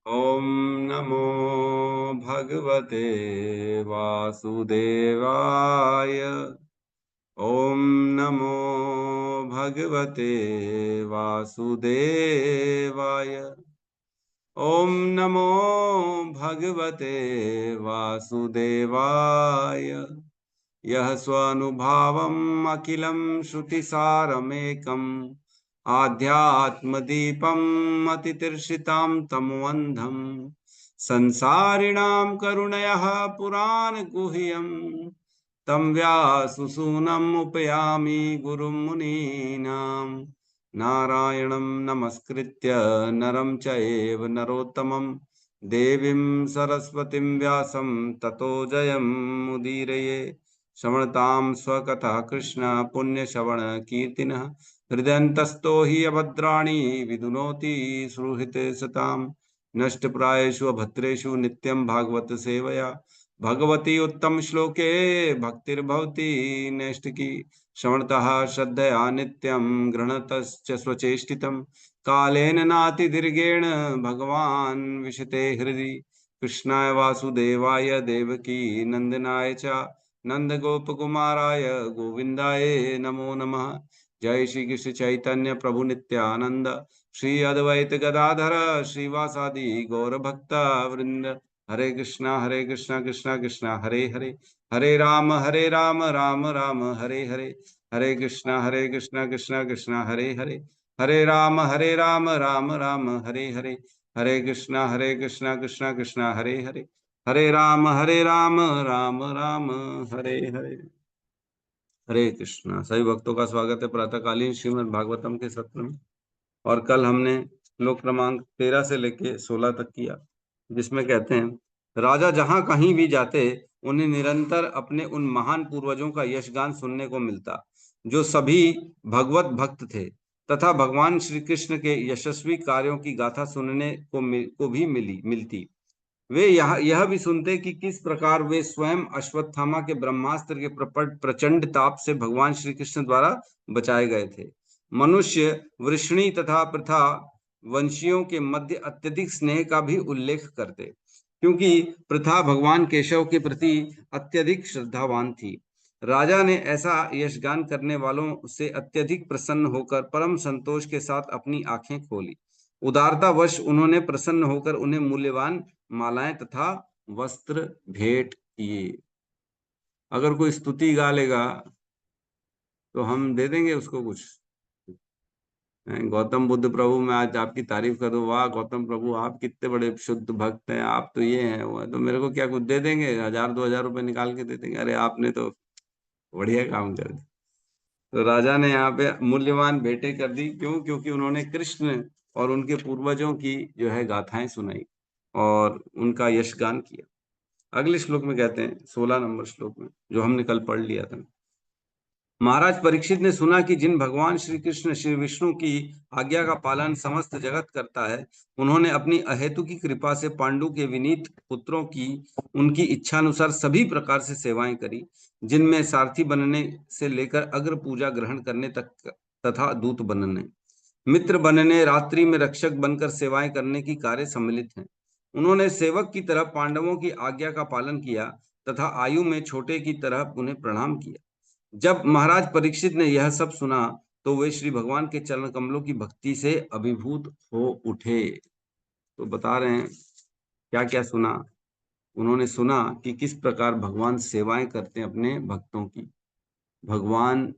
ॐ नमो भगवते वासुदेवाय। ॐ नमो भगवते वासुदेवाय। ॐ नमो भगवते वासुदेवाय। यः स्वानुभावम् अखिलं श्रुतिसारमेकम् आध्यात्मदीपम् अतितीर्षितां तमोऽन्धम् संसारिणां करुणयः पुराणगुह्यम् तं व्याससूनम् उपयामि गुरुं मुनीनां। नारायणं नमस्कृत्य नरं चैव नरोत्तमं देवीं सरस्वतीं व्यासं ततो जयमुदीरये। श्रवणतां स्वकथः कृष्ण पुण्यश्रवण कीर्तिनः हृदयन्तस्तो हि अभद्राणि विदुनोति सुहृते सताम्। नष्टप्रायेषु अभद्रेषु नित्यं भागवत सेवया भगवती उत्तम श्लोके भक्तिर्भवति नैष्ठिकी। श्रवणतः श्रद्धया नित्यं गृह्णतश्च स्वचेष्टितं कालेन नातिदीर्घेण भगवान् विशते हृदि। कृष्णाय वासुदेवाय देवकी नंदनाय च नंद गोप कुमाराय गोविंदाय नमो नमः। जय श्री कृष्ण चैतन्य प्रभु नित्यानंद श्री अद्वैत गदाधर श्रीवासादि गौर भक्त वृंद। हरे कृष्णा कृष्णा कृष्णा हरे हरे, हरे राम राम राम हरे हरे। हरे कृष्णा कृष्णा कृष्णा हरे हरे, हरे राम राम राम हरे हरे। हरे कृष्णा कृष्णा कृष्णा हरे हरे, हरे राम राम राम हरे हरे। हरे कृष्णा। सभी भक्तों का स्वागत है प्रातःकालीन श्रीमद् भागवतम के सत्र में। और कल हमने श्लोक क्रमांक 13 से लेके 16 तक किया, जिसमें कहते हैं राजा जहां कहीं भी जाते उन्हें निरंतर अपने उन महान पूर्वजों का यशगान सुनने को मिलता जो सभी भगवत भक्त थे, तथा भगवान श्री कृष्ण के यशस्वी कार्यों की गाथा सुनने को भी मिलती। वे यह भी सुनते कि किस प्रकार वे स्वयं अश्वत्थामा के ब्रह्मास्त्र के प्रचंड ताप से भगवान श्री कृष्ण द्वारा बचाए गए थे। मनुष्य वृष्णि तथा प्रथा वंशियों के मध्य अत्यधिक स्नेह का भी उल्लेख करते, क्योंकि प्रथा भगवान केशव के प्रति अत्यधिक श्रद्धावान थी। राजा ने ऐसा यशगान करने वालों से अत्यधिक प्रसन्न होकर परम संतोष के साथ अपनी आंखें खोली। उदारतावश उन्होंने प्रसन्न होकर उन्हें मूल्यवान मालाएं तथा वस्त्र भेंट किए। अगर कोई स्तुति गा लेगा तो हम दे देंगे उसको कुछ। गौतम बुद्ध प्रभु, मैं आज आपकी तारीफ करूं, वाह गौतम प्रभु आप कितने बड़े शुद्ध भक्त हैं, आप तो ये हैं वो है, तो मेरे को क्या कुछ दे देंगे? 1000-2000 रुपए निकाल के दे देंगे? अरे आपने तो बढ़िया काम कर दिया। तो राजा ने यहाँ पे मूल्यवान भेंटें कर दी। क्यों? क्योंकि उन्होंने कृष्ण और उनके पूर्वजों की जो है गाथाएं सुनाई और उनका यशगान किया। अगले श्लोक में कहते हैं, 16 नंबर श्लोक में, जो हमने कल पढ़ लिया था। महाराज परीक्षित ने सुना कि जिन भगवान श्री कृष्ण श्री विष्णु की आज्ञा का पालन समस्त जगत करता है, उन्होंने अपनी अहेतु की कृपा से पांडु के विनीत पुत्रों की उनकी इच्छानुसार सभी प्रकार से सेवाएं करी, जिनमें सारथी बनने से लेकर अग्र पूजा ग्रहण करने तक तथा दूत बनने, मित्र बनने, रात्रि में रक्षक बनकर सेवाएं करने की कार्य सम्मिलित हैं। उन्होंने सेवक की तरह पांडवों की आज्ञा का पालन किया तथा आयु में छोटे की तरह उन्हें प्रणाम किया। जब महाराज परीक्षित ने यह सब सुना तो वे श्री भगवान के चरण कमलों की भक्ति से अभिभूत हो उठे। तो बता रहे हैं क्या क्या सुना। उन्होंने सुना कि किस प्रकार भगवान सेवाएं करते हैं अपने भक्तों की। भगवान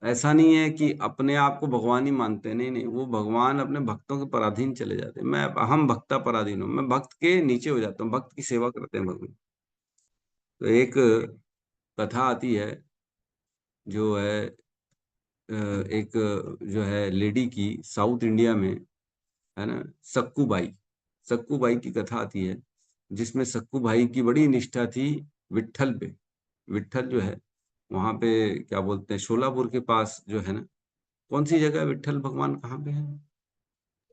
ऐसा नहीं है कि अपने आप को भगवान ही मानते हैं, नहीं नहीं, वो भगवान अपने भक्तों के पराधीन चले जाते हैं। मैं हम भक्ता पराधीन हूँ, मैं भक्त के नीचे हो जाता हूँ, भक्त की सेवा करते हैं भगवान। तो एक कथा आती है जो है एक जो है लेडी की, साउथ इंडिया में है ना, सक्कू बाई। सक्कू बाई की कथा आती है, जिसमें सक्कू भाई की बड़ी निष्ठा थी विट्ठल पे। विट्ठल जो है वहां पे क्या बोलते हैं, शोलापुर के पास जो है ना, कौन सी जगह है विट्ठल भगवान कहाँ पे है?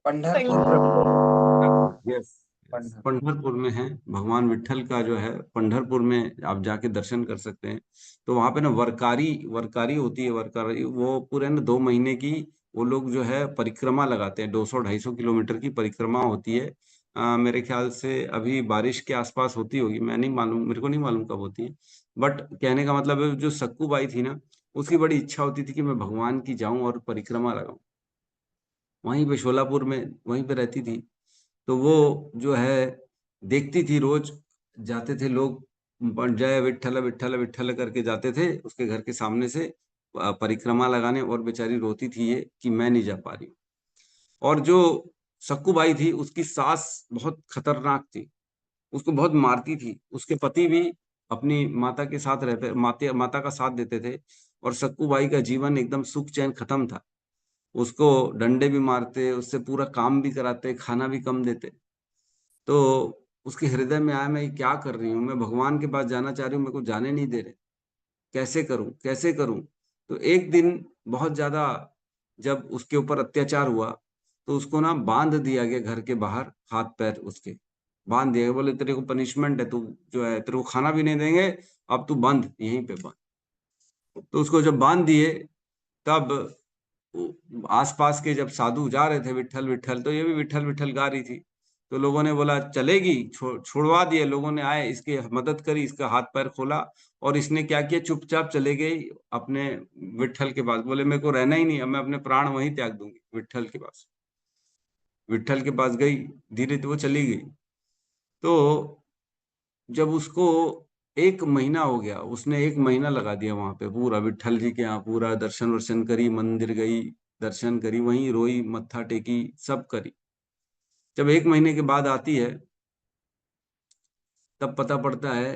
पंढरपुर। यस, पंढरपुर में है भगवान विट्ठल का जो है। पंढरपुर में आप जाके दर्शन कर सकते हैं। तो वहां पे ना वरकारी वरकारी होती है। वरकारी वो पूरे ना 2 महीने की वो लोग जो है परिक्रमा लगाते हैं, 200-250 किलोमीटर की परिक्रमा होती है। मेरे ख्याल से अभी बारिश के आसपास होती होगी, मैं नहीं मालूम, मेरे को नहीं मालूम कब होती है। बट कहने का मतलब है, जो सक्कू बाई थी ना, उसकी बड़ी इच्छा होती थी कि मैं भगवान की जाऊं और परिक्रमा लगाऊं। वहीं पे शोलापुर में वहीं पे रहती थी। तो वो जो है देखती थी, रोज जाते थे लोग, जय विठ्ठल विठ्ठल विठ्ठल करके जाते थे उसके घर के सामने से परिक्रमा लगाने, और बेचारी रोती थी ये कि मैं नहीं जा पा रही। और जो सक्कूबाई थी, उसकी सास बहुत खतरनाक थी, उसको बहुत मारती थी। उसके पति भी अपनी माता के साथ रहते, माता का साथ देते थे, और सक्कूबाई का जीवन एकदम सुख चैन खत्म था। उसको डंडे भी मारते, उससे पूरा काम भी कराते, खाना भी कम देते। तो उसके हृदय में आया, मैं ये क्या कर रही हूँ, मैं भगवान के पास जाना चाह रही हूँ, मेरे को जाने नहीं दे रहे, कैसे करूं कैसे करूं। तो एक दिन बहुत ज्यादा जब उसके ऊपर अत्याचार हुआ, तो उसको ना बांध दिया गया घर के बाहर, हाथ पैर उसके बांध दिया गया। बोले तेरे को पनिशमेंट है, तू जो है तेरे को खाना भी नहीं देंगे, अब तू बंद यहीं पे बंद। तो उसको जब बांध दिए, तब आसपास के जब साधु जा रहे थे विठ्ठल विठ्ठल, तो ये भी विठ्ठल विठ्ठल गा रही थी। तो लोगों ने बोला चलेगी, छुड़वा दिए। लोगों ने आए, इसकी मदद करी, इसका हाथ पैर खोला, और इसने क्या किया, चुपचाप चले गई अपने विठ्ठल के पास। बोले मेरे को रहना ही नहीं, अब मैं अपने प्राण वहीं त्याग दूंगी विठ्ठल के पास। विठ्ठल के पास गई, धीरे धीरे वो चली गई। तो जब उसको 1 महीना हो गया, उसने 1 महीना लगा दिया वहां पे, पूरा विठ्ठल जी के यहाँ पूरा दर्शन वर्शन करी, मंदिर गई, दर्शन करी, वहीं रोई, मत्था टेकी, सब करी। जब 1 महीने के बाद आती है, तब पता पड़ता है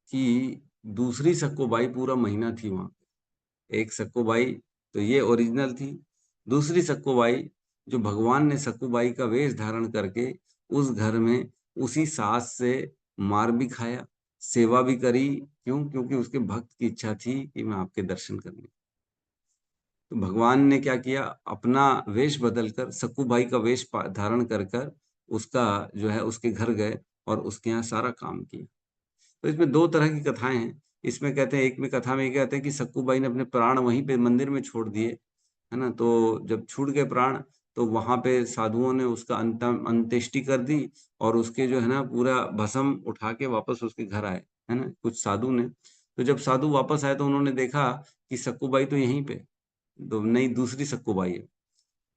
कि दूसरी सक्कूबाई पूरा महीना थी वहां पे। एक सक्कूबाई तो ये ओरिजिनल थी, दूसरी सक्कूबाई जो भगवान ने सक्कूबाई का वेश धारण करके उस घर में उसी सास से मार भी खाया, सेवा भी करी। क्यों? क्योंकि उसके भक्त की इच्छा थी कि मैं आपके दर्शन करने। तो भगवान ने क्या किया, अपना वेश बदलकर सक्कूबाई का वेश धारण कर कर उसका जो है उसके घर गए और उसके यहाँ सारा काम किया। तो इसमें दो तरह की कथाएं हैं। इसमें कहते हैं, एक में कथा में ये कहते हैं कि सक्कूबाई ने अपने प्राण वहीं पे मंदिर में छोड़ दिए, है ना। तो जब छूट गए प्राण, तो वहां पे साधुओं ने उसका अंत्येष्टि कर दी, और उसके जो है ना पूरा भस्म उठा के वापस उसके घर आए, है ना, कुछ साधु ने। तो जब साधु वापस आए, तो उन्होंने देखा कि सक्कूबाई तो यहीं पे, तो नहीं, दूसरी सक्कूबाई है।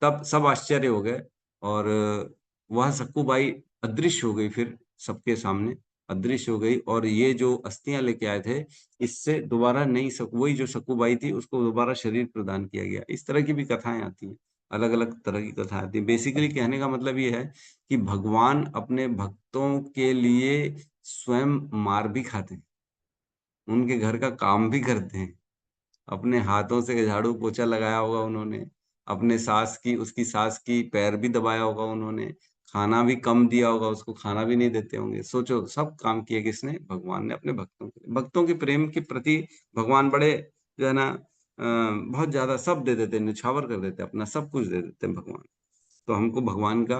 तब सब आश्चर्य हो गए, और वह सक्कूबाई अदृश्य हो गई, फिर सबके सामने अदृश्य हो गई। और ये जो अस्थियां लेके आए थे, इससे दोबारा नई वही जो सक्कूबाई थी, उसको दोबारा शरीर प्रदान किया गया। इस तरह की भी कथाएं आती हैं, अलग अलग तरह की कथाएं आती हैं। बेसिकली कहने का मतलब ये है कि भगवान अपने भक्तों के लिए स्वयं मार भी खाते हैं, उनके घर का काम भी करते हैं। अपने हाथों से झाड़ू पोछा लगाया होगा उन्होंने, अपने सास की, उसकी सास की पैर भी दबाया होगा उन्होंने, खाना भी कम दिया होगा उसको, खाना भी नहीं देते होंगे। सोचो, सब काम किया किसने? भगवान ने, अपने भक्तों के, भक्तों के प्रेम के प्रति भगवान बड़े जो है ना बहुत ज्यादा सब दे देते, निछावर कर देते, अपना सब कुछ दे देते हैं भगवान। तो हमको भगवान का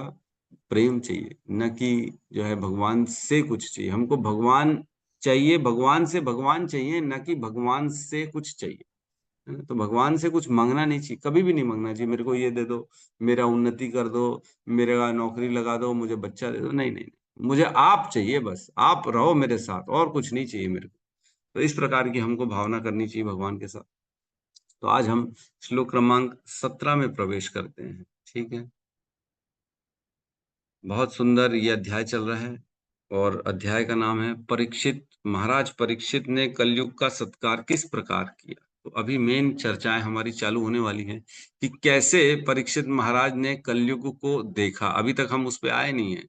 प्रेम चाहिए, न कि जो है भगवान से कुछ चाहिए। हमको भगवान चाहिए, भगवान से भगवान चाहिए, न कि भगवान से कुछ चाहिए, है ना। तो भगवान से कुछ मांगना नहीं चाहिए, कभी भी नहीं मांगना चाहिए, मेरे को ये दे दो, मेरा उन्नति कर दो, मेरा नौकरी लगा दो, मुझे बच्चा दे दो। नहीं नहीं नहीं, मुझे आप चाहिए, बस आप रहो मेरे साथ, और कुछ नहीं चाहिए मेरे को। तो इस प्रकार की हमको भावना करनी चाहिए भगवान के साथ। तो आज हम श्लोक क्रमांक 17 में प्रवेश करते हैं। ठीक है, बहुत सुंदर ये अध्याय चल रहा है, और अध्याय का नाम है परीक्षित, महाराज परीक्षित ने कलयुग का सत्कार किस प्रकार किया। तो अभी मेन चर्चाएं हमारी चालू होने वाली हैं कि कैसे परीक्षित महाराज ने कलयुग को देखा। अभी तक हम उस पे आए नहीं है,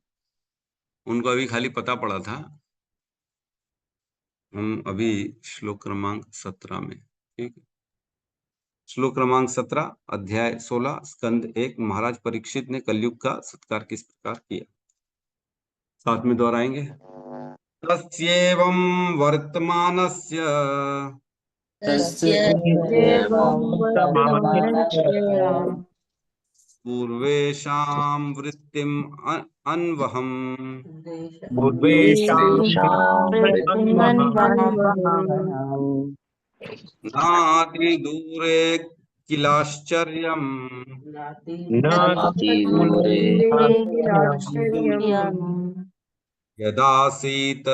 उनको अभी खाली पता पड़ा था। हम अभी श्लोक क्रमांक 17 में, ठीक है। श्लोक क्रमांक 17, अध्याय 16, स्कंद 1, महाराज परीक्षित ने कलयुग का सत्कार किस प्रकार किया। साथ में दोहराएंगे। तस्येवं वर्तमानस्य तस्यैवं वर्तमानस्य पूर्वेषां वृत्तिम् अन्वहम् पूर्वेषां वृत्तिमन्वहम् नातिदूरे किलाश्चर्यम् नातिदूरे किलाश्चर्यम् यदासीत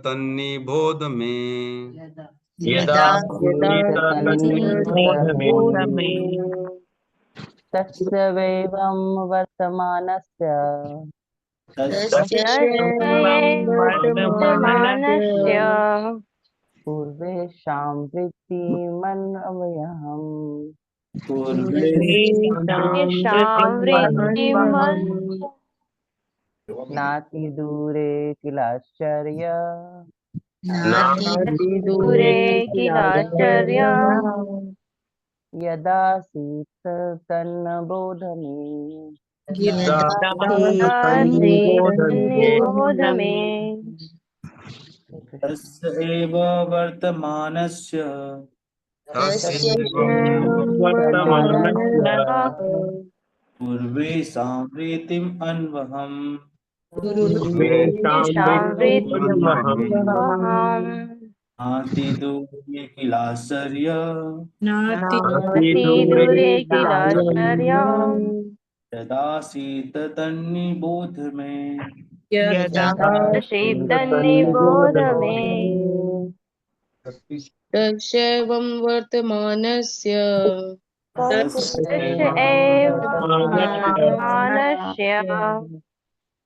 तन्निबोध मे। यदा यदा बोध मे बोध मे तस्य वैवं वर्तमानस्य तस्यैवं वर्तमानस्य पूर्वेषां वृत्तिमन्वयम् पूर्वेषां वृत्तिमन्वहम् नातिदूरे किलाश्चर्य नातिदूरे किलाश्चर्यम् यदासीत् तन्नबोध मे। निबोध मे। तस्य एव वर्तमानस्य वर्तमानस्य पूर्वेषां प्रीतिम् अन्वहम् पूर्वेषां वृत्तिमहम् नातिदूरे किलाश्चर्य नातिदूरे किलाश्चर्यम् यदासीत तन्निबोध मे। यदासीदन्निबोध मे। तस्यैवं वर्तमानस्य तस्य एव वर्तमानस्य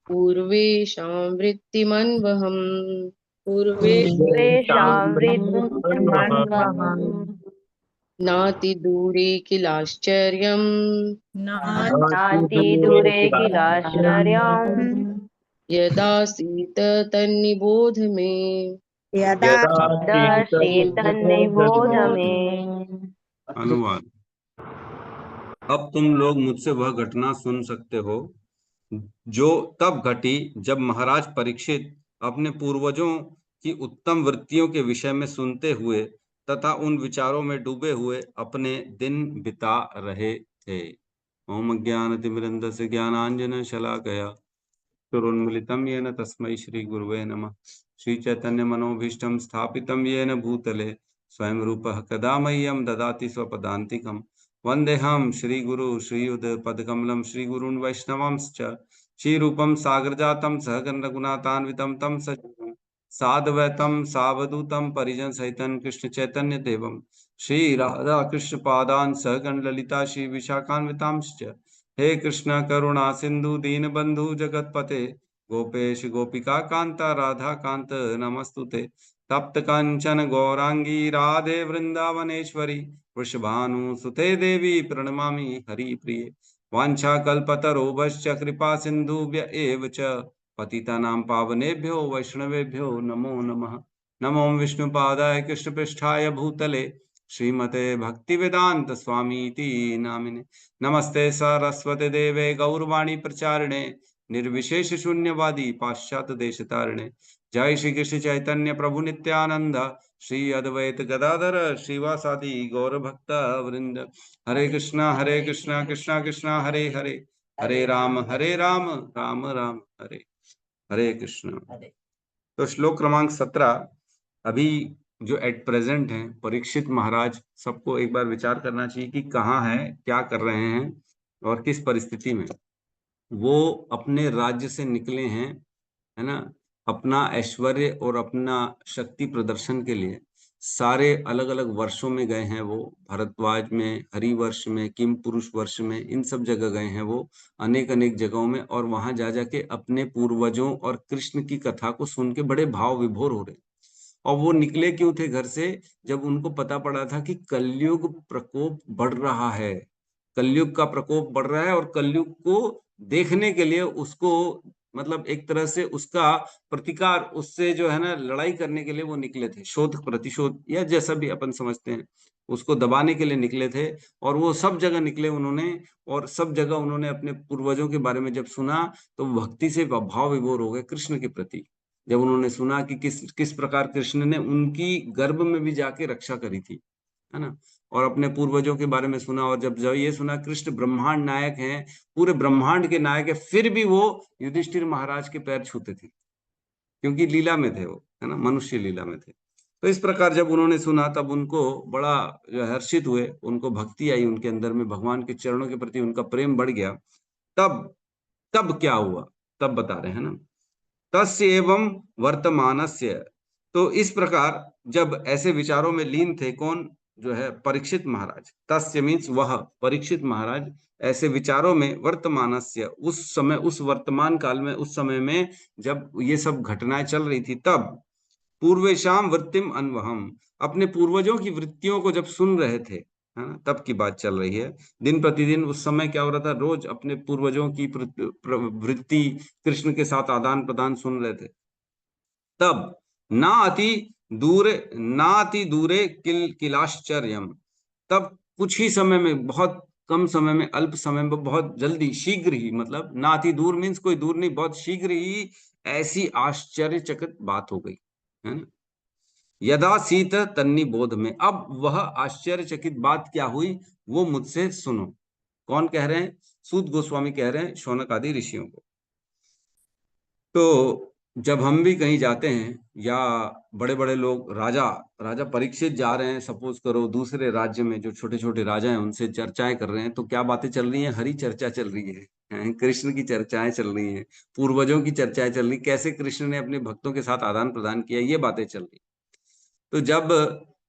पूर्वेषां वृत्तिमन्वहम् पूर्वेषां वृत्तिमन्वहम् नातिदूरे किलाश्चर्यम् नातिदूरे किलाश्चर्यम् यदासीत तन्निबोध मे। यदासीदन्निबोध मे। अनुवाद। अब तुम लोग मुझसे वह घटना सुन सकते हो जो तब घटी जब महाराज परीक्षित अपने पूर्वजों की उत्तम वृत्तियों के विषय में सुनते हुए तथा उन विचारों में डूबे हुए अपने दिन बिता रहे थे। ओम अज्ञानतिमिरन्धस्य ज्ञानांजन शलाकया चक्षुरुन्मीलितं येन तस्मै श्री गुरुवे नमः। श्री चैतन्य मनोभीष्टं स्थापितं येन भूतले स्वयं रूपः कदा मह्यं ददाति स्वपदान्तिकम्। वन्देऽहं श्रीगुरु श्रीयुतपदकमलं श्रीगुरून् वैष्णवांश्च श्रीरूपं सागरजातं सहगण रघुनाथान्वितं तं सजीवं साद्वैतं सावधूतं परिजन सहितं कृष्ण चैतन्य देवं श्री राधा कृष्ण पादान् सहगण ललिता श्री विशाखान्वितांश्च। हे कृष्ण करुणा सिंधु दीनबंधु जगतपते गोपेश गोपिका कांता राधा कांत नमस्तुते। तप्त कांचन गौरांगी राधे वृंदावनेश्वरी वृषभानुसुते देवी प्रणमामि हरिप्रिये। वाञ्छाकल्पतरुभ्यश्च कृपा सिन्धुभ्य एव च पतितानां पावनेभ्यो वैष्णवेभ्यो नमो नमः। नमो विष्णुपादाय कृष्णपृष्ठाय भूतले श्रीमते भक्तिवेदांत स्वामीति नामिने। नमस्ते सरस्वती देवे गौरवाणी प्रचारिणे निर्विशेष शून्यवादी पाश्चात्य देश तारिणे। जय श्री कृष्ण चैतन्य प्रभु नित्यानंद श्री अद्वैत गदाधर श्रीवासादि गौर भक्त वृंद। हरे कृष्णा कृष्णा कृष्णा हरे हरे हरे राम राम राम हरे हरे कृष्णा। तो श्लोक क्रमांक 17 अभी जो एट प्रेजेंट हैं परीक्षित महाराज, सबको एक बार विचार करना चाहिए कि कहाँ है, क्या कर रहे हैं और किस परिस्थिति में। वो अपने राज्य से निकले हैं, है ना, अपना ऐश्वर्य और अपना शक्ति प्रदर्शन के लिए सारे अलग अलग वर्षों में गए हैं। वो भरद्वाज में, हरिवर्ष में, किम पुरुष वर्ष में, इन सब जगह गए हैं वो, अनेक अनेक जगहों में। और वहां जा जाके अपने पूर्वजों और कृष्ण की कथा को सुन के बड़े भाव विभोर हो रहे। और वो निकले क्यों थे घर से? जब उनको पता पड़ा था कि कलयुग प्रकोप बढ़ रहा है, कलयुग का प्रकोप बढ़ रहा है, और कलयुग को देखने के लिए उसको मतलब एक तरह से उसका प्रतिकार, उससे जो है ना लड़ाई करने के लिए वो निकले थे। शोध प्रतिशोध या जैसा भी अपन समझते हैं, उसको दबाने के लिए निकले थे। और वो सब जगह निकले उन्होंने, और सब जगह उन्होंने अपने पूर्वजों के बारे में जब सुना तो भक्ति से भाव विभोर हो गए कृष्ण के प्रति। जब उन्होंने सुना कि किस किस प्रकार कृष्ण ने उनकी गर्भ में भी जाके रक्षा करी थी, है ना, और अपने पूर्वजों के बारे में सुना, और जब ये सुना कृष्ण ब्रह्मांड नायक हैं, पूरे ब्रह्मांड के नायक है, फिर भी वो युधिष्ठिर महाराज के पैर छूते थे क्योंकि लीला में थे वो, है ना, मनुष्य लीला में थे। तो इस प्रकार जब उन्होंने सुना तब उनको बड़ा जो है हर्षित हुए, उनको भक्ति आई उनके अंदर में, भगवान के चरणों के प्रति उनका प्रेम बढ़ गया। तब तब क्या हुआ, तब बता रहे हैं ना, तस्य एवं वर्तमानस्य। तो इस प्रकार जब ऐसे विचारों में लीन थे कौन, जो है परीक्षित महाराज, तस्य मीन्स वह, परीक्षित महाराज ऐसे विचारों में, वर्तमानस्य उस समय, उस वर्तमान काल में, उस समय में जब ये सब घटनाएं चल रही थी, तब पूर्वेशाम वृत्तिम अनवहम, अपने पूर्वजों की वृत्तियों को जब सुन रहे थे, है ना, तब की बात चल रही है। दिन प्रतिदिन उस समय क्या हो रहा था, रोज अपने पूर्वजों की वृत्ति कृष्ण के साथ आदान प्रदान सुन रहे थे। तब ना अति दूरे किलाश्चर्यम, तब कुछ ही समय में, बहुत कम समय में, अल्प समय में, बहुत जल्दी, शीघ्र ही, मतलब ना अति दूर मीन्स कोई दूर नहीं, बहुत शीघ्र ही ऐसी आश्चर्यचकित बात हो गई, है ना। यदा सीत तन्नी बोध में, अब वह आश्चर्यचकित बात क्या हुई, वो मुझसे सुनो। कौन कह रहे हैं, सूत गोस्वामी कह रहे हैं शौनक आदि ऋषियों को। तो जब हम भी कहीं जाते हैं, या बड़े बड़े लोग, राजा राजा परीक्षित जा रहे हैं, सपोज करो दूसरे राज्य में, जो छोटे छोटे राजा हैं उनसे चर्चाएं कर रहे हैं, तो क्या बातें चल रही हैं, हरि चर्चा चल रही है, कृष्ण की चर्चाएं चल रही हैं, पूर्वजों की चर्चाएं चल रही, कैसे कृष्ण ने अपने भक्तों के साथ आदान प्रदान किया, ये बातें चल रही। तो जब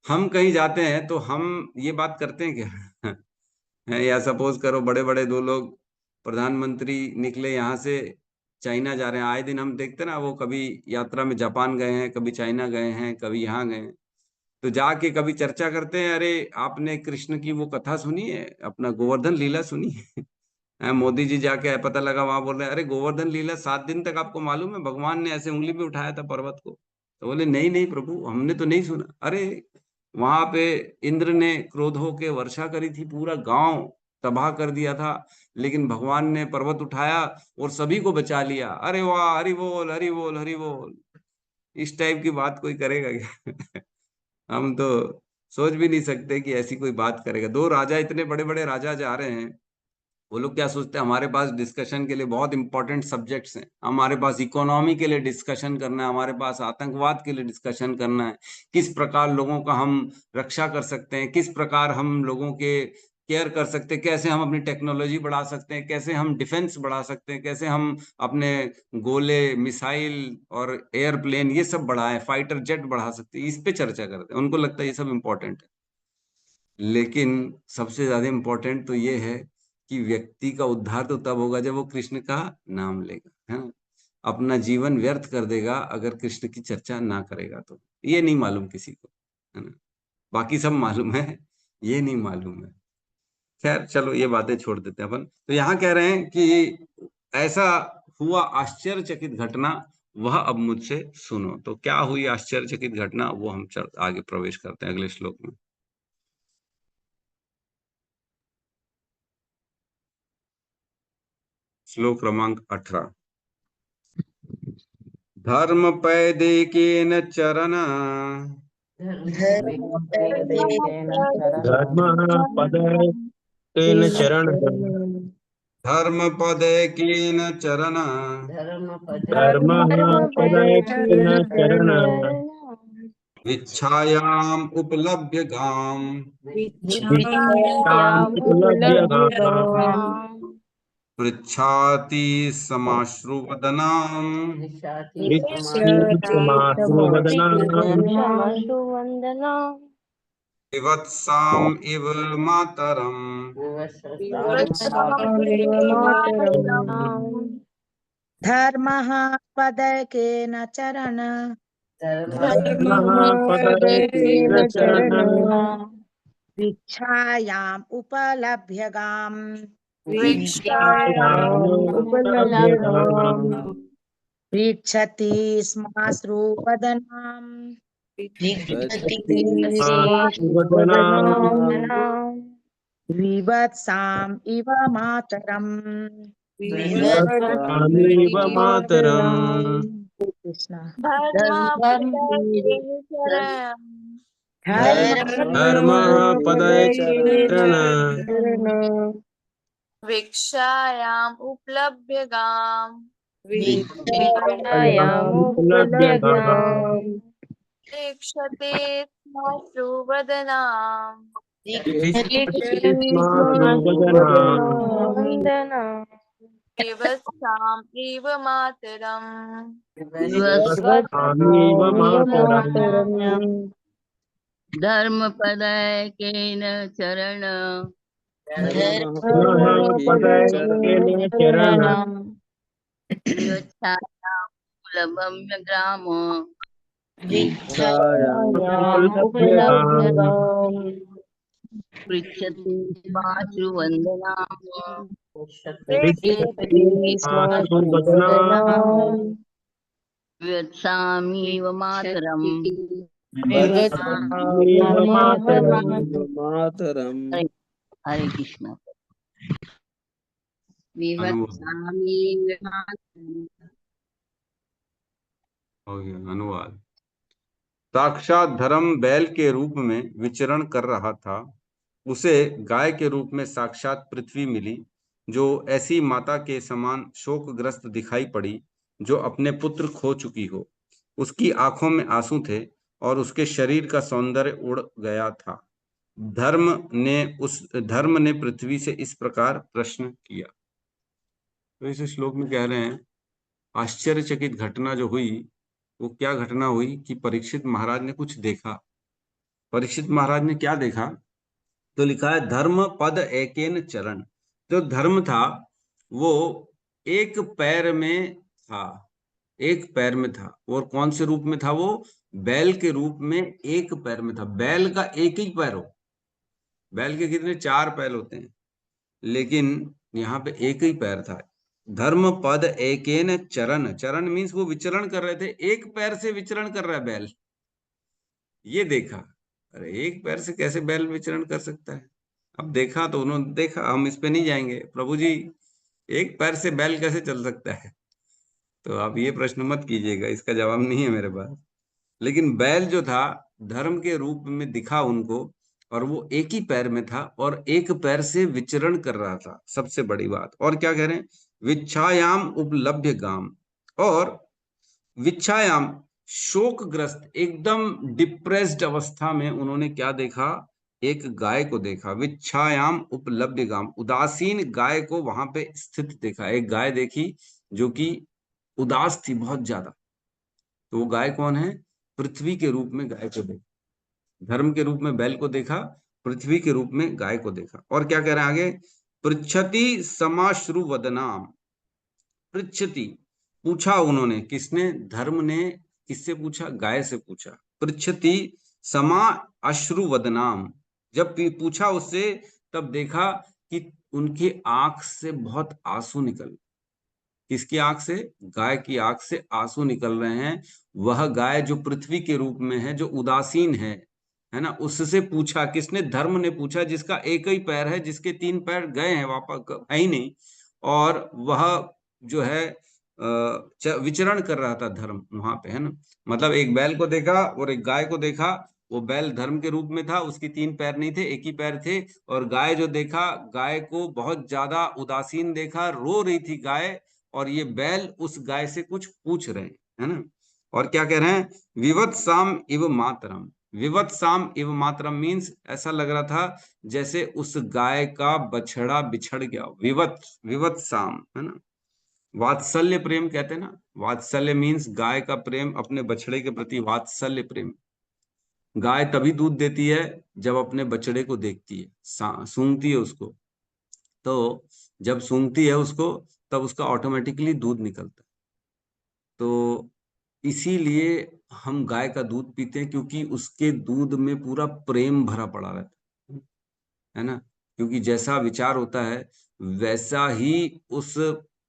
हम कहीं जाते हैं तो हम ये बात करते हैं क्या है, या सपोज करो बड़े बड़े दो लोग प्रधानमंत्री निकले यहाँ से, चाइना जा रहे हैं, आए दिन हम देखते ना, वो कभी यात्रा में जापान गए हैं, कभी चाइना गए हैं, कभी यहाँ गए हैं, तो जाके कभी चर्चा करते हैं, अरे आपने कृष्ण की वो कथा सुनी है, अपना गोवर्धन लीला सुनी है। मोदी जी जाके पता लगा, वहां बोल रहे हैं, अरे गोवर्धन लीला 7 दिन तक आपको मालूम है, भगवान ने ऐसे उंगली पे उठाया था पर्वत को। तो बोले नहीं नहीं प्रभु, हमने तो नहीं सुना। अरे वहां पे इंद्र ने क्रोध होके वर्षा करी थी, पूरा गांव तबाह कर दिया था, लेकिन भगवान ने पर्वत उठाया और सभी को बचा लिया। अरे वाह, हरि बोल हरि बोल हरि बोल। इस टाइप की बात कोई करेगा क्या हम तो सोच भी नहीं सकते कि ऐसी कोई बात करेगा। दो राजा, इतने बड़े बड़े राजा जा रहे हैं, वो लोग क्या सोचते हैं, हमारे पास डिस्कशन के लिए बहुत इंपॉर्टेंट सब्जेक्ट्स हैं, हमारे पास इकोनॉमी के लिए डिस्कशन करना है, हमारे पास आतंकवाद के लिए डिस्कशन करना है, किस प्रकार लोगों का हम रक्षा कर सकते हैं, किस प्रकार हम लोगों के केयर कर सकते हैं, कैसे हम अपनी टेक्नोलॉजी बढ़ा सकते हैं, कैसे हम डिफेंस बढ़ा सकते हैं, कैसे हम अपने गोले, मिसाइल और एयरप्लेन ये सब बढ़ाएं, फाइटर जेट बढ़ा सकते हैं, इस पे चर्चा करते हैं। उनको लगता है ये सब इंपॉर्टेंट है, लेकिन सबसे ज्यादा इंपॉर्टेंट तो ये है कि व्यक्ति का उद्धार तो तब होगा जब वो कृष्ण का नाम लेगा, है ना। अपना जीवन व्यर्थ कर देगा अगर कृष्ण की चर्चा ना करेगा तो। ये नहीं मालूम किसी को, है ना, बाकी सब मालूम है, ये नहीं मालूम है। खैर चलो ये बातें छोड़ देते हैं अपन। तो यहाँ कह रहे हैं कि ऐसा हुआ आश्चर्यचकित घटना, वह अब मुझसे सुनो। तो क्या हुई आश्चर्यचकित घटना, वो हम आगे प्रवेश करते हैं अगले श्लोक में। श्लोक क्रमांक 18। धर्म पैदेकेन चरण धर्मपदैकेन चरणः धर्म पदैकेन चरण धर्मपदैकेन चरणः विच्छायाम उपलभ्य गाम विच्छायाम् उपलभ्यगाम् पृच्छाति समाश्रुवदनाम पृच्छेत्समाश्रुवदनाम् क्षमश्रुवन्दना विवत्साम इव मातरम विवत्सामिव मातरम् धर्मः पदकेन चरण धर्मपदैकेन चरणः भिक्षायाम् उपलभ्यगाम् विच्छायाम् उपलभ्यगाम् पृच्छति स्माश्रुवदनाम् विवत्सामिव विवत्साम् इव मातरम्। मातरम् कृष्ण धर्मपदैकेन चरणः भिक्षायाम् उपलभ्यगाम् विच्छायाम् उपलभ्यगाम् प्रेक्षते श्मश्रुवदनाम् वन्दना देवस्ताम् इव मातरम् धर्मपदैकेन चरण विवच्छायामुलभम्य ग्राम पृच्छति श्माश्रुवन्दनाम् विवत्सामीव मातरम् हरे कृष्ण विवत्सामीव मातरम्। हो गया अनुवाद। साक्षात धर्म बैल के रूप में विचरण कर रहा था। उसे गाय के रूप में साक्षात पृथ्वी मिली, जो ऐसी माता के समान शोकग्रस्त दिखाई पड़ी जो अपने पुत्र खो चुकी हो। उसकी आंखों में आंसू थे और उसके शरीर का सौंदर्य उड़ गया था। धर्म ने पृथ्वी से इस प्रकार प्रश्न किया। तो इस श्लोक में कह रहे हैं आश्चर्यचकित घटना जो हुई वो क्या घटना हुई कि परीक्षित महाराज ने कुछ देखा। परीक्षित महाराज ने क्या देखा? तो लिखा है धर्म पद एकेन चरण। जो धर्म था वो एक पैर में था, एक पैर में था। और कौन से रूप में था? वो बैल के रूप में एक पैर में था। बैल का एक ही पैर हो, बैल के कितने 4 पैर होते हैं, लेकिन यहाँ पे एक ही पैर था। धर्म पद एकेन चरण, चरण मीन्स वो विचरण कर रहे थे, एक पैर से विचरण कर रहा है बैल। ये देखा, अरे एक पैर से कैसे बैल विचरण कर सकता है? अब देखा तो उन्होंने देखा, हम इस पे नहीं जाएंगे। प्रभु जी एक पैर से बैल कैसे चल सकता है? तो आप ये प्रश्न मत कीजिएगा, इसका जवाब नहीं है मेरे पास। लेकिन बैल जो था धर्म के रूप में दिखा उनको, और वो एक ही पैर में था और एक पैर से विचरण कर रहा था। सबसे बड़ी बात। और क्या कह रहे हैं? विच्छायाम उपलब्ध गाम। और विच्छायाम शोकग्रस्त, एकदम डिप्रेस्ड अवस्था में उन्होंने क्या देखा? एक गाय को देखा। विच्छायाम उपलब्ध गाम, उदासीन गाय को वहां पे स्थित देखा। एक गाय देखी जो कि उदास थी बहुत ज्यादा। तो वो गाय कौन है? पृथ्वी के रूप में गाय को देखा। धर्म के रूप में बैल को देखा, पृथ्वी के रूप में गाय को देखा। और क्या कह रहे हैं आगे? पृच्छति समाश्रु वदनाम। पृच्छति, पूछा उन्होंने। किसने? धर्म ने किससे पूछा? गाय से पूछा। पृच्छति समा अश्रु वदनाम, जब पूछा उससे तब देखा कि उनकी आंख से बहुत आंसू निकल। किसकी आंख से? गाय की आंख से आंसू निकल रहे हैं। वह गाय जो पृथ्वी के रूप में है, जो उदासीन है ना, उससे पूछा। किसने? धर्म ने पूछा, जिसका एक ही पैर है, जिसके 3 पैर गए हैं, वापस है ही नहीं। और वह जो है विचरण कर रहा था धर्म वहां पे, है ना। मतलब एक बैल को देखा और एक गाय को देखा। वो बैल धर्म के रूप में था, उसकी 3 पैर नहीं थे, एक ही पैर थे। और गाय जो देखा, गाय को बहुत ज्यादा उदासीन देखा, रो रही थी गाय। और ये बैल उस गाय से कुछ पूछ रहे हैं, है ना। और क्या कह रहे हैं? विवत्साम इव मातरम। विवत्साम इव मातरम मीन्स ऐसा लग रहा था जैसे उस गाय का बछड़ा बिछड़ गया। विवत्साम, है ना। वात्सल्य प्रेम कहते हैं ना। वात्सल्य मीन्स गाय का प्रेम अपने बछड़े के प्रति, वात्सल्य प्रेम। गाय तभी दूध देती है जब अपने बछड़े को देखती है, सूंघती है उसको। तो जब सूंघती है उसको, तब उसका ऑटोमेटिकली दूध निकलता है। तो इसीलिए हम गाय का दूध पीते हैं, क्योंकि उसके दूध में पूरा प्रेम भरा पड़ा रहता है ना। क्योंकि जैसा विचार होता है वैसा ही उस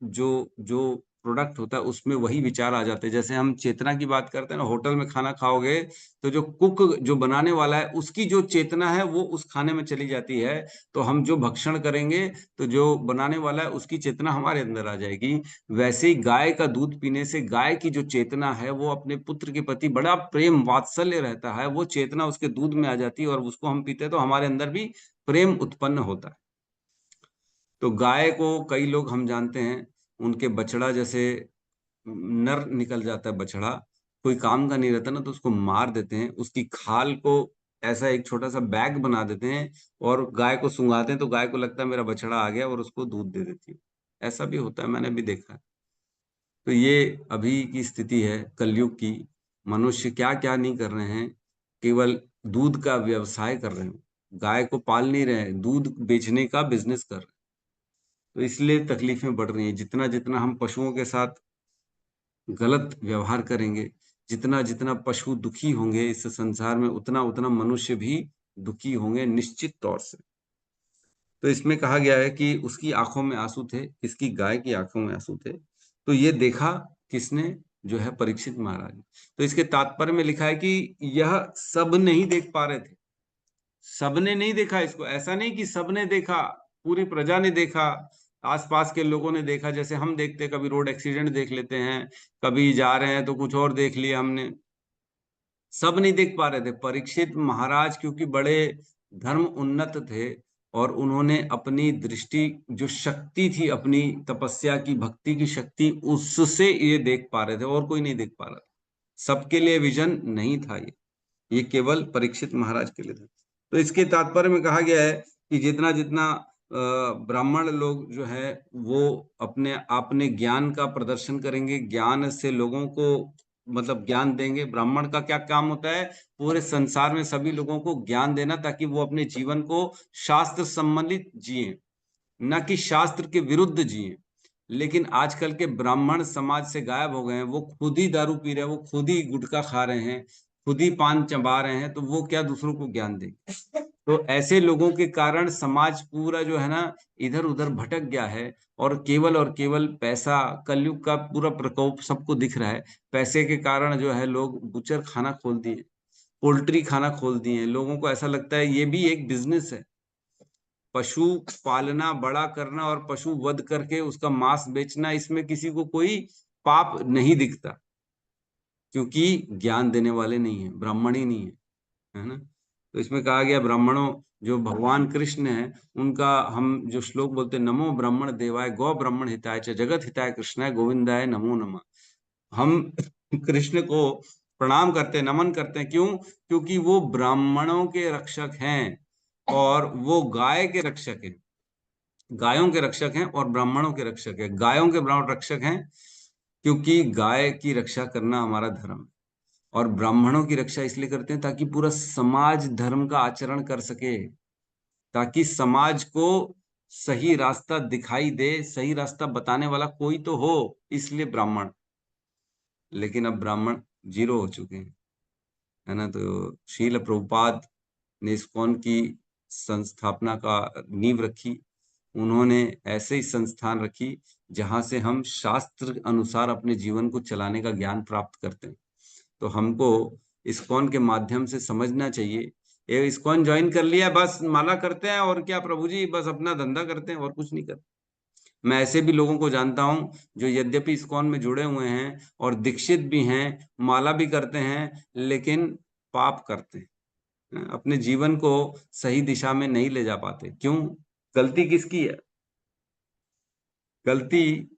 जो जो प्रोडक्ट होता है उसमें वही विचार आ जाते हैं। जैसे हम चेतना की बात करते हैं ना, होटल में खाना खाओगे तो जो कुक, जो बनाने वाला है, उसकी जो चेतना है वो उस खाने में चली जाती है। तो हम जो भक्षण करेंगे तो जो बनाने वाला है उसकी चेतना हमारे अंदर आ जाएगी। वैसे ही गाय का दूध पीने से गाय की जो चेतना है वो अपने पुत्र के प्रति बड़ा प्रेम, वात्सल्य रहता है, वो चेतना उसके दूध में आ जाती है और उसको हम पीते हैं तो हमारे अंदर भी प्रेम उत्पन्न होता है। तो गाय को कई लोग हम जानते हैं, उनके बछड़ा जैसे नर निकल जाता है बछड़ा, कोई काम का नहीं रहता ना, तो उसको मार देते हैं, उसकी खाल को ऐसा एक छोटा सा बैग बना देते हैं और गाय को सूंघाते हैं, तो गाय को लगता है मेरा बछड़ा आ गया और उसको दूध दे देती है। ऐसा भी होता है, मैंने भी देखा है। तो ये अभी की स्थिति है कलयुग की। मनुष्य क्या क्या नहीं कर रहे हैं, केवल दूध का व्यवसाय कर रहे हैं, गाय को पाल नहीं रहे हैं, दूध बेचने का बिजनेस कर रहे हैं। तो इसलिए तकलीफें बढ़ रही हैं। जितना जितना हम पशुओं के साथ गलत व्यवहार करेंगे, जितना जितना पशु दुखी होंगे इस संसार में, उतना उतना मनुष्य भी दुखी होंगे निश्चित तौर से। तो इसमें कहा गया है कि उसकी आंखों में आंसू थे, किसकी? गाय की आंखों में आंसू थे। तो ये देखा किसने? जो है परीक्षित महाराज। तो इसके तात्पर्य में लिखा है कि यह सब नहीं देख पा रहे थे, सबने नहीं देखा इसको। ऐसा नहीं कि सबने देखा, पूरी प्रजा ने देखा, आसपास के लोगों ने देखा। जैसे हम देखते हैं, कभी रोड एक्सीडेंट देख लेते हैं, कभी जा रहे हैं तो कुछ और देख लिया हमने। सब नहीं देख पा रहे थे। परीक्षित महाराज क्योंकि बड़े धर्म उन्नत थे और उन्होंने अपनी दृष्टि, जो शक्ति थी अपनी तपस्या की, भक्ति की शक्ति, उससे ये देख पा रहे थे, और कोई नहीं देख पा रहा था। सबके लिए विजन नहीं था ये केवल परीक्षित महाराज के लिए था। तो इसके तात्पर्य में कहा गया है कि जितना जितना ब्राह्मण लोग जो है वो अपने ज्ञान का प्रदर्शन करेंगे, ज्ञान से लोगों को मतलब ज्ञान देंगे। ब्राह्मण का क्या काम होता है? पूरे संसार में सभी लोगों को ज्ञान देना, ताकि वो अपने जीवन को शास्त्र संबंधित जिए, न कि शास्त्र के विरुद्ध जिए। लेकिन आजकल के ब्राह्मण समाज से गायब हो गए हैं। वो खुद ही दारू पी रहे हैं, वो खुद ही गुटखा खा रहे हैं, खुद ही पान चबा रहे हैं, तो वो क्या दूसरों को ज्ञान देंगे? तो ऐसे लोगों के कारण समाज पूरा जो है ना इधर उधर भटक गया है, और केवल पैसा, कलयुग का पूरा प्रकोप सबको दिख रहा है। पैसे के कारण जो है लोग बुचर खाना खोल दिए, पोल्ट्री खाना खोल दिए। लोगों को ऐसा लगता है ये भी एक बिजनेस है। पशु पालना, बड़ा करना और पशु वध करके उसका मांस बेचना, इसमें किसी को कोई पाप नहीं दिखता, क्योंकि ज्ञान देने वाले नहीं है, ब्राह्मण ही नहीं है ना। तो इसमें कहा गया ब्राह्मणों, जो भगवान कृष्ण है उनका हम जो श्लोक बोलते हैं, नमो ब्राह्मण देवाय गौ ब्राह्मण हिताय च जगत हिताय कृष्णाय गोविंदाय नमो नमः। हम कृष्ण को प्रणाम करते हैं, नमन करते हैं। क्यों? क्योंकि वो ब्राह्मणों के रक्षक हैं और वो गाय के रक्षक हैं, गायों के रक्षक हैं और ब्राह्मणों के रक्षक हैं। गायों के ब्राह्मण रक्षक हैं क्योंकि गाय की रक्षा करना हमारा धर्म है, और ब्राह्मणों की रक्षा इसलिए करते हैं ताकि पूरा समाज धर्म का आचरण कर सके, ताकि समाज को सही रास्ता दिखाई दे, सही रास्ता बताने वाला कोई तो हो, इसलिए ब्राह्मण। लेकिन अब ब्राह्मण जीरो हो चुके हैं, है ना। तो शील प्रभुपाद ने इस्कॉन की संस्थापना का नींव रखी। उन्होंने ऐसे ही संस्थान रखी जहां से हम शास्त्र अनुसार अपने जीवन को चलाने का ज्ञान प्राप्त करते हैं। तो हमको इस्कॉन के माध्यम से समझना चाहिए। ये इस्कॉन ज्वाइन कर लिया, बस माला करते हैं और क्या प्रभु जी, बस अपना धंधा करते हैं और कुछ नहीं करते। मैं ऐसे भी लोगों को जानता हूं जो यद्यपि इस्कॉन में जुड़े हुए हैं और दीक्षित भी हैं, माला भी करते हैं, लेकिन पाप करते हैं, अपने जीवन को सही दिशा में नहीं ले जा पाते। क्यों? गलती किसकी है? गलती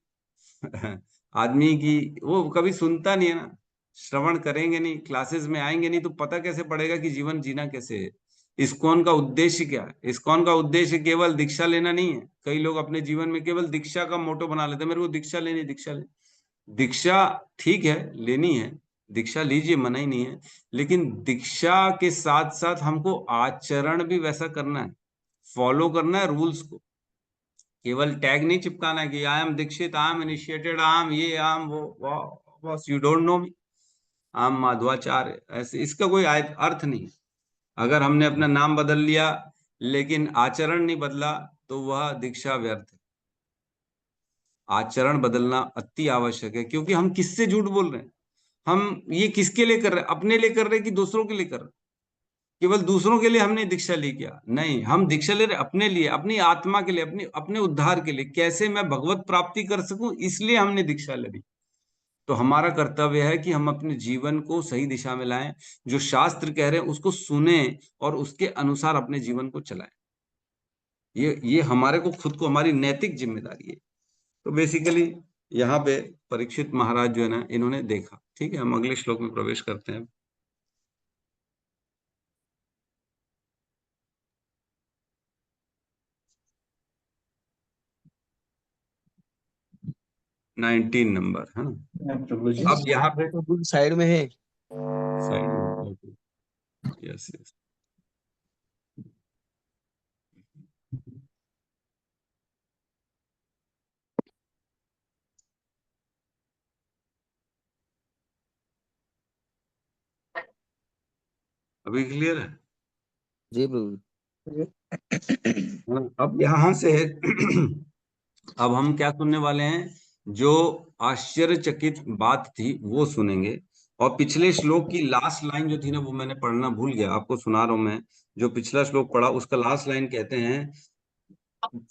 आदमी की। वो कभी सुनता नहीं है ना, श्रवण करेंगे नहीं, क्लासेस में आएंगे नहीं, तो पता कैसे पड़ेगा कि जीवन जीना कैसे है। इस्कॉन का उद्देश्य क्या है? इस्कॉन का उद्देश्य केवल दीक्षा लेना नहीं है। कई लोग अपने जीवन में केवल दीक्षा का मोटो बना लेते हैं, मेरे को दीक्षा लेनी, दीक्षा लेनी। दीक्षा ठीक है, लेनी है, दीक्षा लीजिए, मना ही नहीं है, लेकिन दीक्षा के साथ साथ हमको आचरण भी वैसा करना है, फॉलो करना है रूल्स को। केवल टैग नहीं चिपकाना है कि आई एम दीक्षित, I am initiated, I am ये, आई एम वो, बस you don't know me, I am Madhavacharya, ऐसे इसका कोई अर्थ नहीं। अगर हमने अपना नाम बदल लिया लेकिन आचरण नहीं बदला तो वह दीक्षा व्यर्थ है। आचरण बदलना अति आवश्यक है, क्योंकि हम किससे झूठ बोल रहे हैं? हम ये किसके लिए कर रहे हैं? अपने लिए कर रहे हैं कि दूसरों के लिए कर रहे हैं? केवल दूसरों के लिए हमने दीक्षा ली क्या? नहीं, हम दीक्षा ले रहे अपने लिए, अपनी आत्मा के लिए, अपने उद्धार के लिए, कैसे मैं भगवत प्राप्ति कर सकूं, इसलिए हमने दीक्षा ली। तो हमारा कर्तव्य है कि हम अपने जीवन को सही दिशा में लाएं, जो शास्त्र कह रहे हैं उसको सुने और उसके अनुसार अपने जीवन को चलाएं। ये हमारे को खुद को, हमारी नैतिक जिम्मेदारी है। तो बेसिकली यहाँ पे परीक्षित महाराज जो है ना, इन्होंने देखा। ठीक है, हम अगले श्लोक में प्रवेश करते हैं। नाइनटीन नंबर है ना। प्रभु जी। अब यहाँ पे साइड में है। साइड में, यस यस, अभी क्लियर है। जी प्रभु। हाँ, अब यहाँ से अब हम क्या सुनने वाले हैं? जो आश्चर्यचकित बात थी वो सुनेंगे। और पिछले श्लोक की लास्ट लाइन जो थी ना, वो मैंने पढ़ना भूल गया, आपको सुना रहा हूं मैं। जो पिछला श्लोक पढ़ा उसका लास्ट लाइन कहते हैं,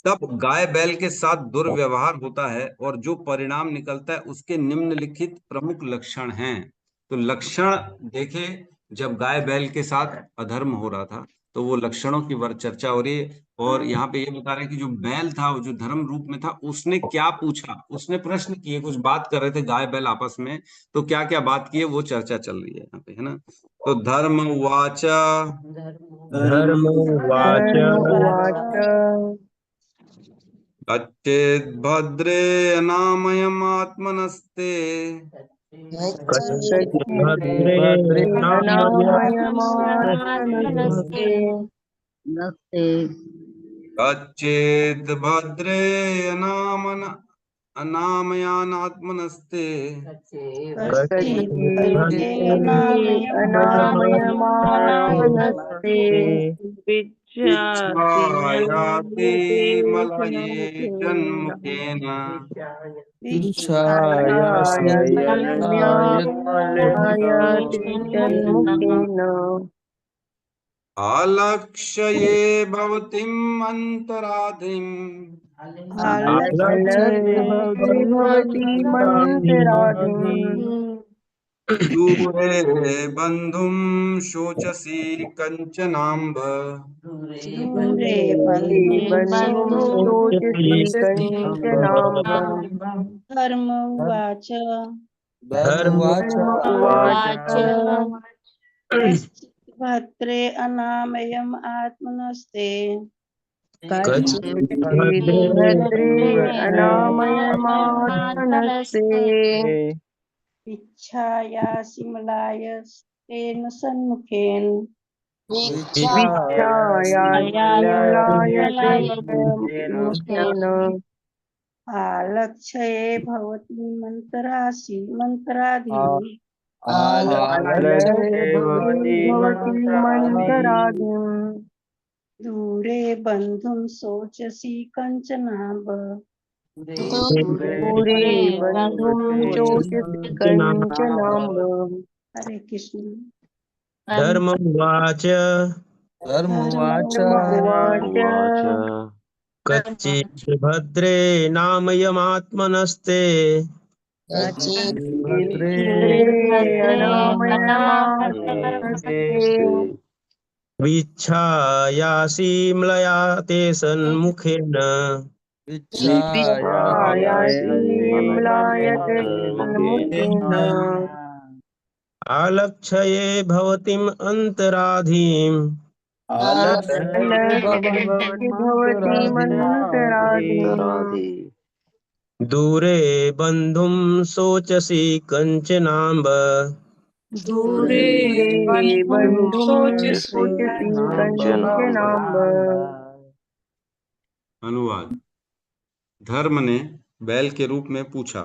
तब गाय बैल के साथ दुर्व्यवहार होता है और जो परिणाम निकलता है उसके निम्नलिखित प्रमुख लक्षण हैं। तो लक्षण देखे, जब गाय बैल के साथ अधर्म हो रहा था तो वो लक्षणों की चर्चा हो रही है। और यहाँ पे ये बता रहे हैं कि जो बैल था, वो जो धर्म रूप में था, उसने क्या पूछा, उसने प्रश्न किए, कुछ बात कर रहे थे गाय बैल आपस में, तो क्या क्या बात की है वो चर्चा चल रही है यहाँ पे, है ना। तो धर्म उवाच धर्म उवाच कच्चिद्भद्रे अनामयमात्मनस्ते भद्रे अनामयमात्मनस्ते नस्ते कच्चिद्भद्रे अनामयानात्मनस्ते कच्चिद्भद्रे अनामयमात्मनस्ते इच्छायाति मलये जन्मुखेन जन्मुखेन आलक्ष्ये भवतीम् अन्तराधिम् भवति मन्तराधिम् दूरे बन्धुं शोचसि कञ्चनाम्ब बन्धुं शोचसि कञ्चनाम्बम् धर्म उवाच उवाच भद्रे अनामयम् आत्मनस्ते भद्रे अनामयमात्मनस्ते इच्छायासि मलायस्तेन सन्मुखेन विच्छायालायते मुखेन आलक्ष्ये भवति मन्तराधिम् भवति मन्तराधिम् दूरे बन्धुं शोचसि कञ्चनाभ दूरे बन्धुं शोचसि कञ्चनाम्ब। हरे कृष्ण। धर्मवाच उवाच कच्चिद्भद्रे नामयमात्मनस्ते भद्रे अनामयमात्मनस्ते विच्छायासि म्लयाते सन्मुखेन विच्छायासि म्लायते सन्मुखेन आलक्ष्ये भवतीम् अन्तराधीम् भवति मन्तराधिम् दूरे बन्धुं शोचसि कञ्चनाम्ब दूरे बन्धुं शोचसि कञ्चनाम्ब। अनुवाद। धर्म ने बैल के रूप में पूछा,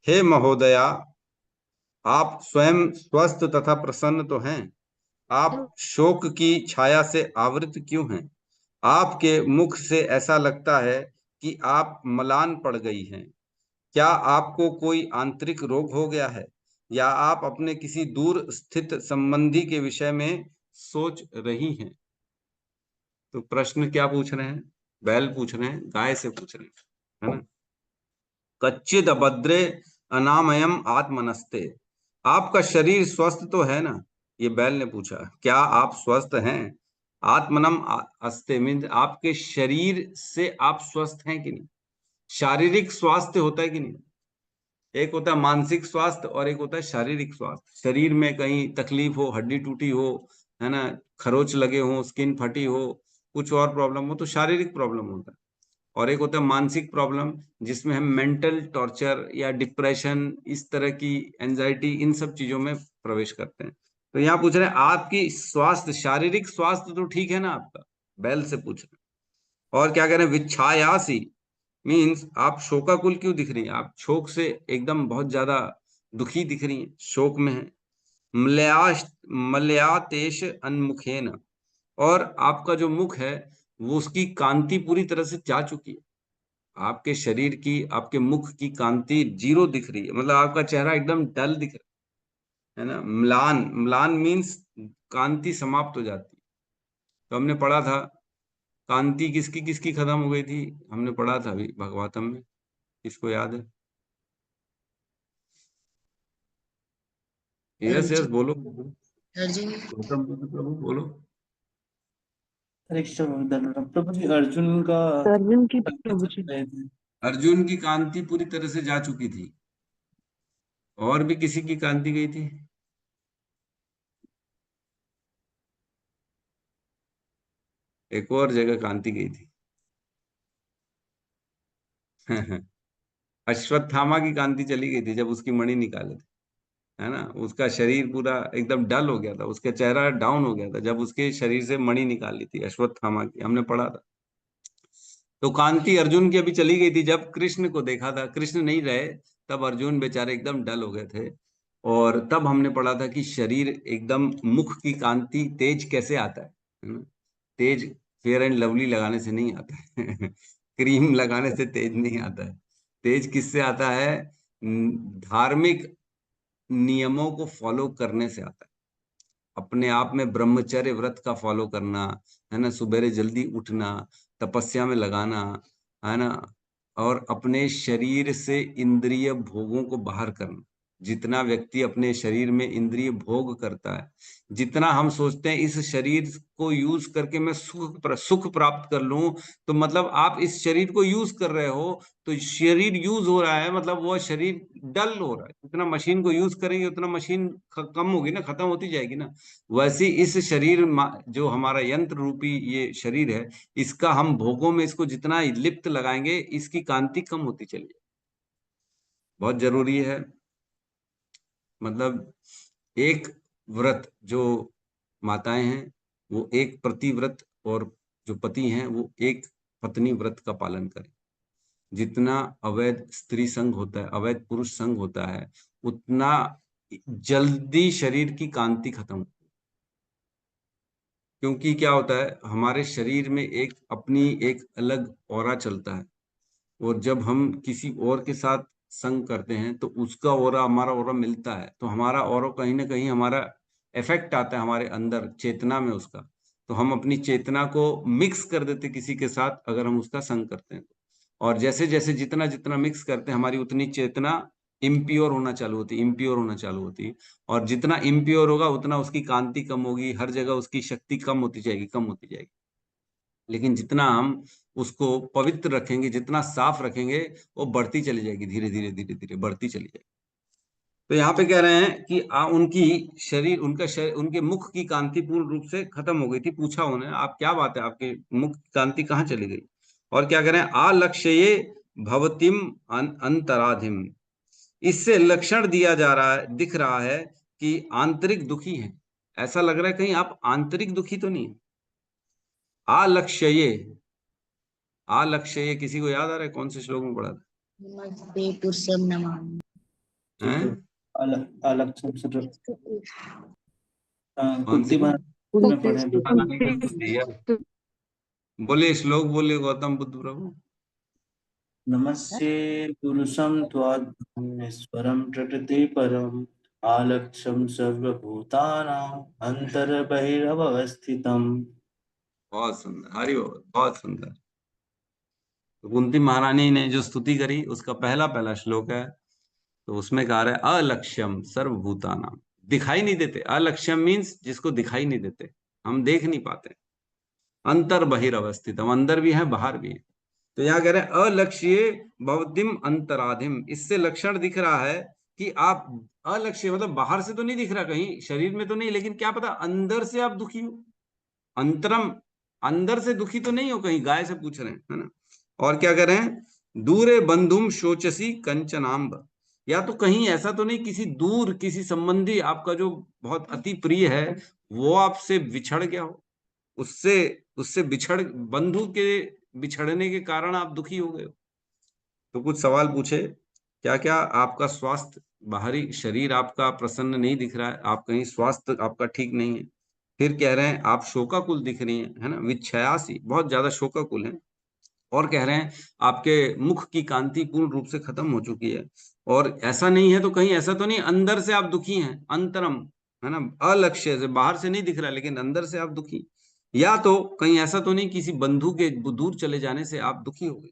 हे महोदया, आप स्वयं स्वस्थ तथा प्रसन्न तो हैं? आप शोक की छाया से आवृत क्यों हैं? आपके मुख से ऐसा लगता है कि आप मलान पड़ गई हैं। क्या आपको कोई आंतरिक रोग हो गया है, या आप अपने किसी दूर स्थित संबंधी के विषय में सोच रही हैं? तो प्रश्न क्या पूछ रहे हैं? बैल पूछ रहे हैं, गाय से पूछ रहे हैं, है ना। कच्चिद अभद्रे अनामयम आत्मनस्ते, आपका शरीर स्वस्थ तो है ना? ये बैल ने पूछा, क्या आप स्वस्थ हैं? आत्मनम अस्ते मीन्स आपके शरीर से आप स्वस्थ हैं कि नहीं? शारीरिक स्वास्थ्य होता है कि नहीं? एक होता है मानसिक स्वास्थ्य और एक होता है शारीरिक स्वास्थ्य। शरीर में कहीं तकलीफ हो, हड्डी टूटी हो, है ना, खरोच लगे हो, स्किन फटी हो, कुछ और प्रॉब्लम हो, तो शारीरिक प्रॉब्लम होता है। और एक होता है मानसिक प्रॉब्लम, जिसमें हम मेंटल टॉर्चर या डिप्रेशन, इस तरह की एंजाइटी, इन सब चीजों में प्रवेश करते हैं। तो यहाँ पूछ रहे हैं आपकी स्वास्थ्य, शारीरिक स्वास्थ्य तो ठीक है ना आपका, बैल से पूछ रहे हैं। और क्या कह रहे हैं, विच्छायासी मीन्स आप शोकाकुल क्यों दिख रही हैं, आप शोक से एकदम बहुत ज्यादा दुखी दिख रही हैं, शोक में है। मलयाश मलयातेश अन्मुखेन, और आपका जो मुख है वो उसकी कांति पूरी तरह से जा चुकी है। आपके शरीर की, आपके मुख की कांति जीरो दिख रही है, मतलब आपका चेहरा एकदम डल दिख रहा है ना। म्लान, म्लान मीन्स कांति समाप्त हो जाती है। तो हमने पढ़ा था कांति किसकी किसकी खत्म हो गई थी, हमने पढ़ा था अभी भगवतम में, किसको याद है? यस यस बोलो, अर्जुन गौतम बुद्ध प्रभु बोलो। हरे कृष्ण प्रभु जी, अर्जुन का अर्जुन की प्रभु जी। रहे थे। अर्जुन की कांति पूरी तरह से जा चुकी थी, और भी किसी की कांति गई थी? एक और जगह कांति गई थी। अश्वत्थामा की कांति चली गई थी जब उसकी मणि निकाले थे, है ना। उसका शरीर पूरा एकदम डल हो गया था, उसका चेहरा डाउन हो गया था जब उसके शरीर से मणि निकाली थी अश्वत्थामा की, हमने पढ़ा था। तो कांति अर्जुन की अभी चली गई थी जब कृष्ण को देखा था, कृष्ण नहीं रहे, तब अर्जुन बेचारे एकदम डल हो गए थे। और तब हमने पढ़ा था कि शरीर एकदम, मुख की कांति तेज कैसे आता है ना? तेज फेयर एंड लवली लगाने से नहीं आता है क्रीम लगाने से तेज नहीं आता है। तेज किससे आता है? धार्मिक नियमों को फॉलो करने से आता है। अपने आप में ब्रह्मचर्य व्रत का फॉलो करना, है ना, सुबेरे जल्दी उठना, तपस्या में लगाना, है ना, और अपने शरीर से इंद्रिय भोगों को बाहर करना। जितना व्यक्ति अपने शरीर में इंद्रिय भोग करता है, जितना हम सोचते हैं इस शरीर को यूज करके मैं सुख प्राप्त कर लूं, तो मतलब आप इस शरीर को यूज कर रहे हो, तो शरीर यूज हो रहा है, मतलब वो शरीर डल हो रहा है। जितना मशीन को यूज करेंगे उतना मशीन कम होगी ना, खत्म होती जाएगी ना। वैसे इस शरीर जो हमारा यंत्र रूपी ये शरीर है, इसका हम भोगों में इसको जितना लिप्त लगाएंगे, इसकी कांति कम होती चली जाएगी। बहुत जरूरी है। मतलब एक व्रत जो माताएं हैं वो एक प्रतिव्रत, और जो पति हैं वो एक पत्नी व्रत का पालन करें। जितना अवैध स्त्री संग होता है, अवैध पुरुष संग होता है, उतना जल्दी शरीर की कांति खत्म होती है। क्योंकि क्या होता है, हमारे शरीर में एक अपनी एक अलग ऑरा चलता है, और जब हम किसी और के साथ संग करते हैं तो उसका ऑरा हमारा ऑरा मिलता है, तो हमारा ऑरा कहीं ना कहीं हमारा इफेक्ट आता है हमारे अंदर चेतना में उसका। तो हम अपनी चेतना को मिक्स कर देते किसी के साथ अगर हम उसका संग करते हैं तो। और जैसे जैसे जितना जितना मिक्स करते हैं, हमारी उतनी चेतना इम्प्योर होना चालू होती, इम्प्योर होना चालू होती। और जितना इम्प्योर होगा उतना उसकी कांति कम होगी, हर जगह उसकी शक्ति कम होती जाएगी, कम होती जाएगी। लेकिन जितना हम उसको पवित्र रखेंगे, जितना साफ रखेंगे, वो बढ़ती चली जाएगी, धीरे धीरे धीरे धीरे बढ़ती चली जाएगी। तो यहाँ पे कह रहे हैं कि उनकी शरीर, उनका शरीर, उनके मुख की कांति पूर्ण रूप से खत्म हो गई थी। पूछा उन्हें, आप क्या बात है, आपके मुख की कांति कहाँ चली गई? और क्या कह रहे हैं, आलक्ष्ये भवतिम अंतराधिम। इससे लक्षण दिया जा रहा है, दिख रहा है कि आंतरिक दुखी है। ऐसा लग रहा है कहीं आप आंतरिक दुखी तो नहीं है। आलक्ष्ये, आलक्ष्ये किसी को याद आ रहा है कौन से श्लोक में पढ़ा था? नमस्ते पुरुषम नमामि। हैं? अलग अलग सबसे कौन सी? कुत्ती में पढ़े। बोले श्लोक, बोले गौतम बुद्ध प्रभु। नमस्ते पुरुषं त्वाद्भुवनेश्वरं प्रकृति परम आलक्ष्यं सर्वभूतानां अंतर्बहिरवस्थितम्। बहुत सुंदर, हरि बोल, बहुत सुंदर। तो कुंती महारानी ने जो स्तुति करी उसका पहला पहला श्लोक है, तो उसमें कहा है अलक्ष्यम सर्वभूतानाम, दिखाई नहीं देते। अलक्ष्यम मीन्स जिसको दिखाई नहीं देते, हम देख नहीं पाते। अंतर बहिर्वस्थित, हम अंदर भी हैं बाहर भी हैं। तो यहाँ कह रहे हैं अलक्ष्य भवतिम अंतराधिम, इससे लक्षण दिख रहा है कि आप अलक्ष्य मतलब बाहर से तो नहीं दिख रहा, कहीं शरीर में तो नहीं, लेकिन क्या पता अंदर से आप दुखी हो, अंतरम, अंदर से दुखी तो नहीं हो कहीं, गाय से पूछ रहे हैं, है ना। और क्या कह रहे हैं, दूरे बंधुम शोचसी कंचनाम्ब, या तो कहीं ऐसा तो नहीं किसी दूर किसी संबंधी आपका जो बहुत अति प्रिय है वो आपसे बिछड़ गया हो, उससे उससे बिछड़, बंधु के बिछड़ने के कारण आप दुखी हो गए हो। तो कुछ सवाल पूछे, क्या क्या आपका स्वास्थ्य, बाहरी शरीर आपका प्रसन्न नहीं दिख रहा है, आप कहीं स्वास्थ्य आपका ठीक नहीं है। फिर कह रहे हैं आप शोकाकुल दिख रही हैं, है ना, विच्छयासी, बहुत ज्यादा शोकाकुल हैं। और कह रहे हैं आपके मुख की कांति पूर्ण रूप से खत्म हो चुकी है। और ऐसा नहीं है तो कहीं ऐसा तो नहीं अंदर से आप दुखी हैं, अंतरम, है ना, अलक्ष्य से बाहर से नहीं दिख रहा लेकिन अंदर से आप दुखी, या तो कहीं ऐसा तो नहीं किसी बंधु के दूर चले जाने से आप दुखी हो गए।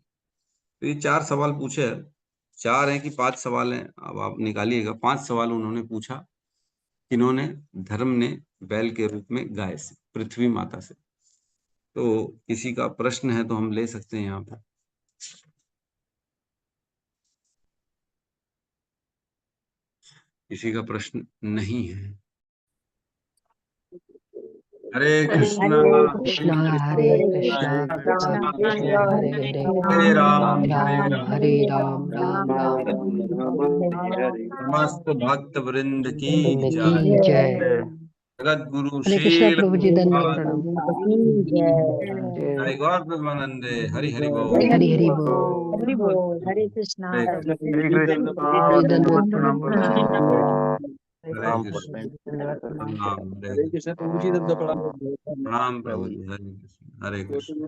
तो ये 4 सवाल पूछे हैं, 4 हैं कि 5 सवाल हैं, अब आप निकालिएगा। 5 सवाल उन्होंने पूछा, किन्होंने, धर्म ने बैल के रूप में गाय से, पृथ्वी माता से। तो किसी का प्रश्न है तो हम ले सकते हैं यहाँ पर। किसी का प्रश्न नहीं है। हरे कृष्णा कृष्णा हरे कृष्णा कृष्ण कृष्ण हरे हरे हरे राम राम हरे राम राम राम समस्त भक्त वृंद की वृंद जय। की जय। जगत गुरु हरे कृष्णा श्रील प्रभु जी, दंडवत प्रभुपाद प्रणाम। जय गौर प्रेमानंदे, हरि हरि बोल। हरि हरि बोल। हरे कृष्णा हरे प्रभु जी, दंडवत प्रणाम। हरे कृष्ण, प्रणाम, हरे कृष्ण, प्रणाम प्रभु जी, हरे कृष्ण, हरे कृष्ण।